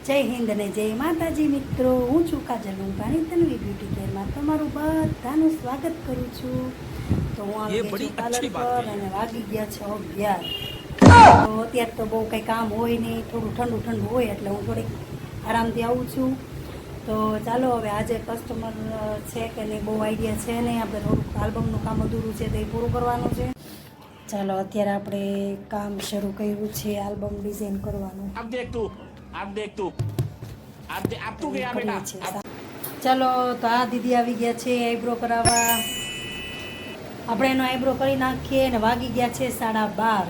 જય હિન્દ અને જય માતાજી મિત્રો, હું છું કાજલ લુંબાણી તન્વી બ્યુટી કેરમાં તમારું બધાનું સ્વાગત કરું છું। તો હું આવી ગઈ છું પાર્લર પર અને વાગી ગયા છે 11। તો અત્યારે તો બહુ કંઈ કામ હોય નહીં, થોડું ઠંડુ ઠંડુ હોય એટલે હું થોડીક આરામથી આવું છું। તો ચાલો હવે આજે કસ્ટમર છે કે નહીં બહુ આઈડિયા છે નહીં, આપણે થોડુંક આલ્બમનું કામ અધૂરું છે તો એ પૂરું કરવાનું છે। ચાલો અત્યારે આપણે કામ શરૂ કર્યું છે આલ્બમ ડિઝાઇન કરવાનું। अब देख तू गया बेटा। ચાલો તો આ દીદી આવી ગયા છે આઈબ્રો કરાવવા। આપણે એનો આઈબ્રો કરી નાખીએ અને વાગી ગયા છે 12:30।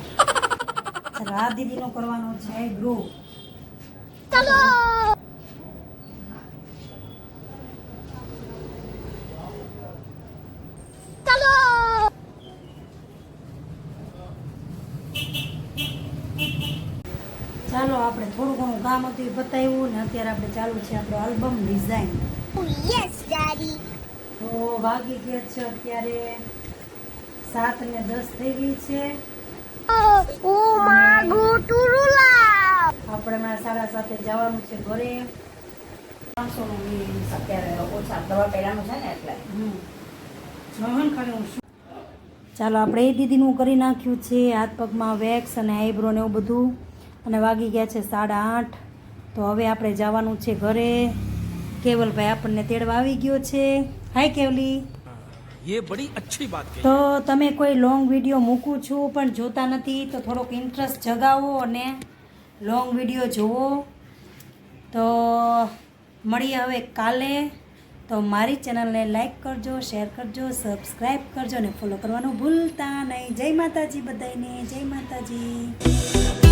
ચાલો આ દીદીનો કરવાનો છે આઈબ્રો। ચાલો ચાલો આપણે થોડું ઘણું કામ હતું એ બતાવ્યું ને અત્યારે આપણે ચાલુ છે આપણો આલ્બમ ડિઝાઇન। Yes, Daddy. તો વાગી ગયા છે અત્યારે 7:10 થઈ ગઈ છે। Oh my God, Turula. આપણે હમણાં 7:30 જવાનું છે ઘરે। 500 નું અત્યારે ઓછા દવા પહેલાનું છે ને એટલે ખાલી હું ચાલો આપણે એ દીદીનું કરી નાખ્યું છે હાથ પગમાં વેક્સ અને આઈબ્રો ને એવું બધું, અને વાગી ગયા છે 8:30। તો હવે આપણે જવાનું છે ઘરે। કેવલભાઈ આપણને તેડવા આવી ગયો છે। હાય કેવલી। ये बड़ी अच्छी बात कही। તો તમે કોઈ લોંગ વિડીયો મૂકું છું પણ જોતા નથી, તો થોડોક ઇન્ટરેસ્ટ જગાવો અને લોંગ વિડીયો જુઓ। તો મળીએ હવે કાલે। તો મારી ચેનલને લાઈક કરજો, શેર કરજો, સબસ્ક્રાઈબ કરજો અને ફોલો કરવાનું ભૂલતા નહીં। જય માતાજી બધાને, જય માતાજી।